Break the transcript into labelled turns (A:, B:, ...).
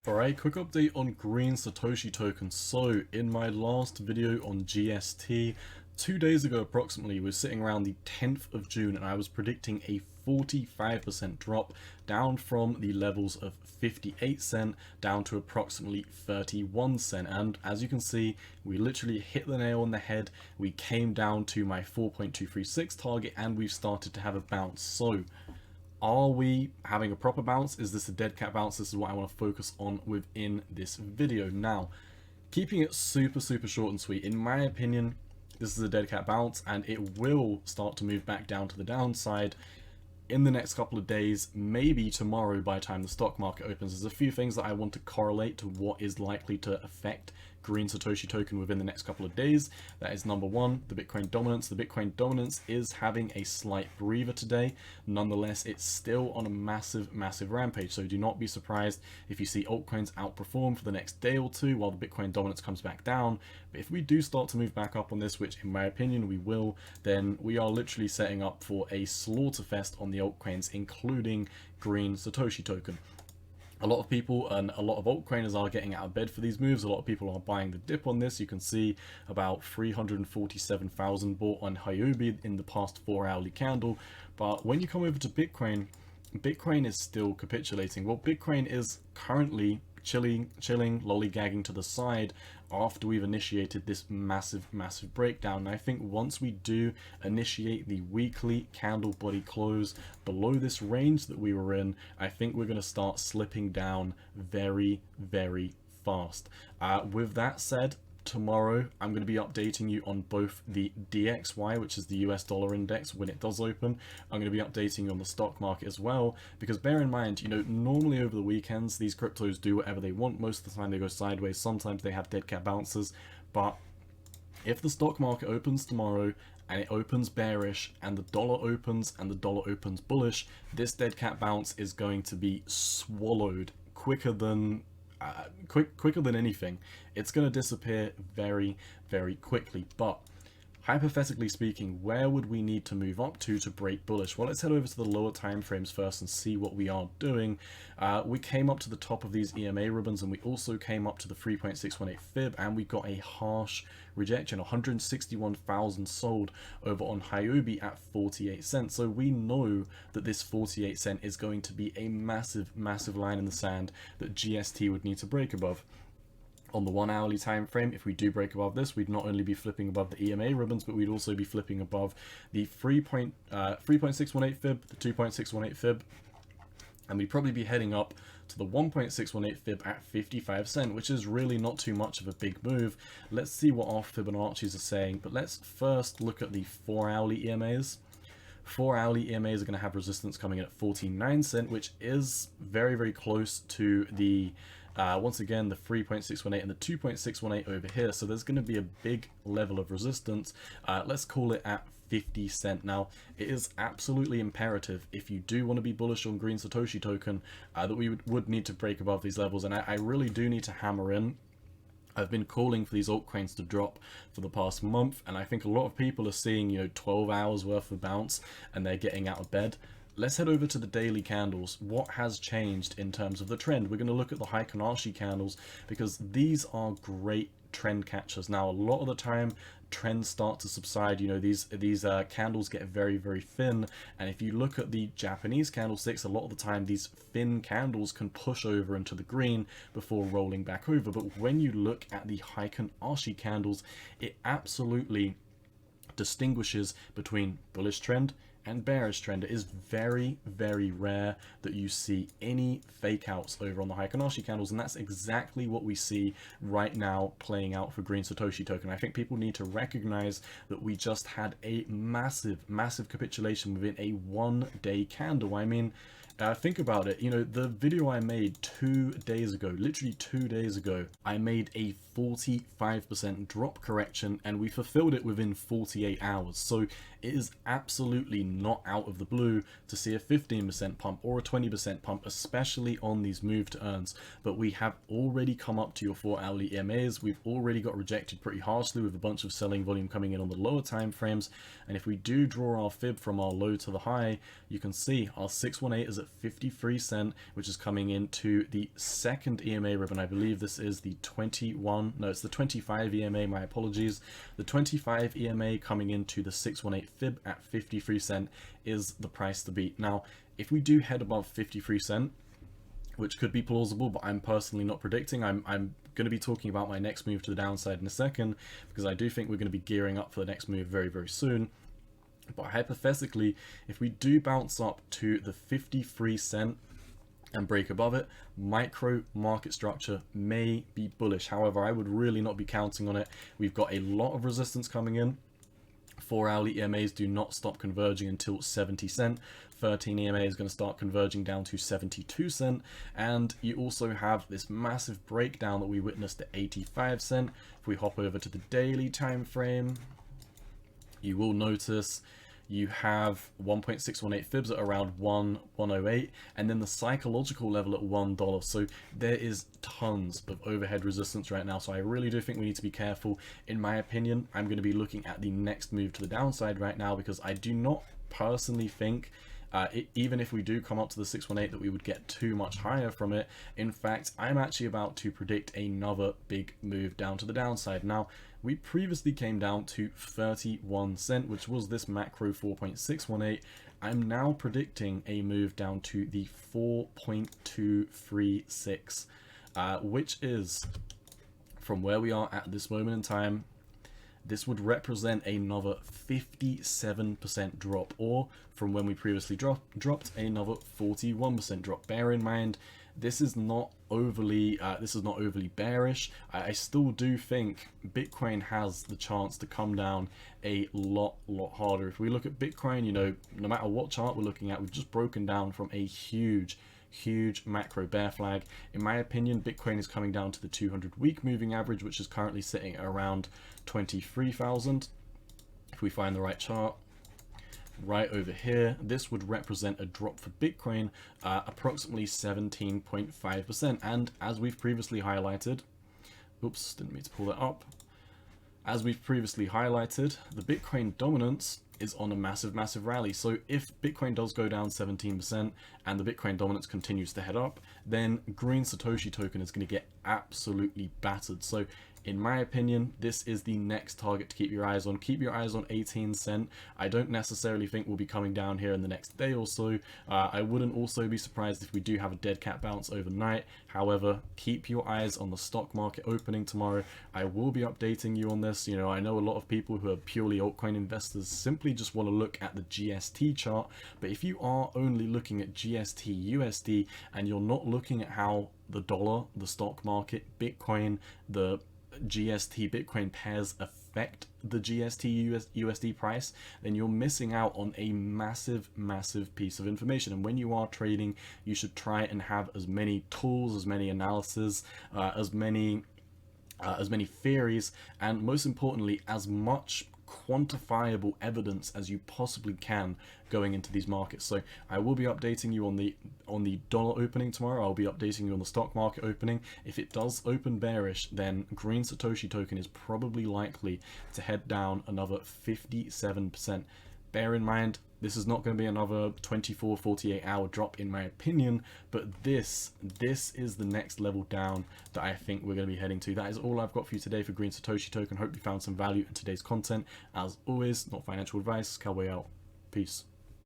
A: Alright, quick update on green Satoshi token. So, in my last video on GST, 2 days ago approximately, we were sitting around the 10th of June and I was predicting a 45% drop down from the levels of 58 cent down to approximately 31 cent. And as you can see, we literally hit the nail on the head. We came down to my 4.236 target and we've started to have a bounce. So, are we having a proper bounce? Is this a dead cat bounce? This is what I want to focus on within this video. Now, keeping it super short and sweet, in my opinion, this is a dead cat bounce and it will start to move back down to the downside in the next couple of days, maybe tomorrow by the time the stock market opens. There's a few things that I want to correlate to what is likely to affect green Satoshi token within the next couple of days. That is number one, the Bitcoin dominance. The Bitcoin dominance is having a slight breather today. Nonetheless, it's still on a massive rampage. So do not be surprised if you see altcoins outperform for the next day or two while the Bitcoin dominance comes back down. But if we do start to move back up on this, which in my opinion we will, then we are literally setting up for a slaughter fest on the altcoins, including green Satoshi token. A lot of people and a lot of altcoiners are getting out of bed for these moves. A lot of people are buying the dip on this. You can see about 347,000 bought on Huobi in the past 4-hourly candle. But when you come over to Bitcoin, Bitcoin is still capitulating. Well, Bitcoin is currently chilling, lollygagging to the side after we've initiated this massive breakdown. And I think once we do initiate the weekly candle body close below this range that we were in, I think we're going to start slipping down very fast. With that said, tomorrow I'm going to be updating you on both the DXY, which is the US dollar index, when it does open. I'm going to be updating you on the stock market as well, because bear in mind, you know, normally over the weekends these cryptos do whatever they want. Most of the time they go sideways, sometimes they have dead cat bounces. But if the stock market opens tomorrow and it opens bearish and the dollar opens bullish, this dead cat bounce is going to be swallowed quicker than anything. It's going to disappear very quickly. But hypothetically speaking, where would we need to move up to break bullish? Well, let's head over to the lower time frames first and see what we are doing. We came up to the top of these EMA ribbons and we also came up to the 3.618 fib, and we got a harsh rejection. 161,000 sold over on Huobi at 48 cents. So we know that this 48 cent is going to be a massive line in the sand that GST would need to break above. On the 1 hourly time frame, if we do break above this, we'd not only be flipping above the EMA ribbons, but we'd also be flipping above the 3.618 fib, the 2.618 fib, and we'd probably be heading up to the 1.618 fib at 55 cent, which is really not too much of a big move. Let's see what our Fibonacci's are saying, but let's first look at the 4-hourly EMAs. 4-hourly EMAs are going to have resistance coming in at 49 cent, which is very close to the once again the 3.618 and the 2.618 over here. So there's going to be a big level of resistance. Let's call it at 50 cent. Now, it is absolutely imperative, if you do want to be bullish on green Satoshi token, that we would need to break above these levels, and I really do need to hammer in. I've been calling for these altcoins to drop for the past month, and I think a lot of people are seeing, you know, 12 hours worth of bounce and they're getting out of bed. Let's head over to the daily candles. What has changed in terms of the trend? We're going to look at the Heikin-Ashi candles because these are great trend catchers. Now, a lot of the time trends start to subside. You know, these candles get very thin, and if you look at the Japanese candlesticks, a lot of the time these thin candles can push over into the green before rolling back over. But when you look at the Heikin-Ashi candles, it absolutely distinguishes between bullish trend and bearish trend. It is very rare that you see any fake outs over on the Heikin-Ashi candles, and that's exactly what we see right now playing out for green Satoshi token. I think people need to recognize that we just had a massive capitulation within a 1-day candle. I mean, think about it. You know, the video I made 2 days ago, literally 2 days ago, I made a 45% drop correction and we fulfilled it within 48 hours. So it is absolutely not out of the blue to see a 15% pump or a 20% pump, especially on these move to earns. But we have already come up to your 4-hourly EMAs. We've already got rejected pretty harshly with a bunch of selling volume coming in on the lower time frames. And if we do draw our fib from our low to the high, you can see our 618 is at at 53 cent, which is coming into the second EMA ribbon. I believe this is the 21, no, it's the 25 EMA, my apologies. The 25 EMA coming into the 618 fib at 53 cent is the price to beat. Now, if we do head above 53 cent, which could be plausible, but I'm personally not predicting. I'm going to be talking about my next move to the downside in a second, because I do think we're going to be gearing up for the next move very, very soon. But hypothetically, if we do bounce up to the 53 cent and break above it, micro market structure may be bullish. However, I would really not be counting on it. We've got a lot of resistance coming in. 4-hourly EMAs do not stop converging until 70 cent. 13 EMA is going to start converging down to 72 cent. And you also have this massive breakdown that we witnessed at 85 cent. If we hop over to the daily time frame, you will notice you have 1.618 fibs at around 108, and then the psychological level at $1. So there is tons of overhead resistance right now. So I really do think we need to be careful. In my opinion, I'm going to be looking at the next move to the downside right now, because I do not personally think even if we do come up to the 618 that we would get too much higher from it. In fact, I'm actually about to predict another big move down to the downside. Now, we previously came down to 31 cent, which was this macro 4.618. I'm now predicting a move down to the 4.236, which is, from where we are at this moment in time, this would represent another 57% drop, or from when we previously dropped another 41% drop. Bear in mind, this is not overly bearish. I still do think Bitcoin has the chance to come down a lot harder. If we look at Bitcoin, you know, no matter what chart we're looking at, we've just broken down from a huge macro bear flag. In my opinion, Bitcoin is coming down to the 200-week moving average, which is currently sitting at around 23,000. If we find the right chart right over here, this would represent a drop for Bitcoin approximately 17.5%. And as we've previously highlighted, oops, didn't mean to pull that up. As we've previously highlighted, the Bitcoin dominance is on a massive rally. So if Bitcoin does go down 17% and the Bitcoin dominance continues to head up, then green Satoshi token is going to get absolutely battered. So in my opinion, this is the next target to keep your eyes on. Keep your eyes on 18 cent. I don't necessarily think we'll be coming down here in the next day or so. I wouldn't also be surprised if we do have a dead cat bounce overnight. However, keep your eyes on the stock market opening tomorrow. I will be updating you on this. You know, I know a lot of people who are purely altcoin investors simply just want to look at the GST chart. But if you are only looking at GST USD and you're not looking at how the dollar, the stock market, Bitcoin, the GST Bitcoin pairs affect the GST USD price, then you're missing out on a massive piece of information. And when you are trading, you should try and have as many tools, as many analysis, as many theories, and most importantly, as much quantifiable evidence as you possibly can going into these markets. So I will be updating you on the dollar opening tomorrow. I'll be updating you on the stock market opening. If it does open bearish, then green Satoshi token is probably likely to head down another 57%. Bear in mind, this is not going to be another 24-48 hour drop in my opinion, but this is the next level down that I think we're going to be heading to. That is all I've got for you today for green Satoshi token. Hope you found some value in today's content. As always, not financial advice. Cowboy out. Peace.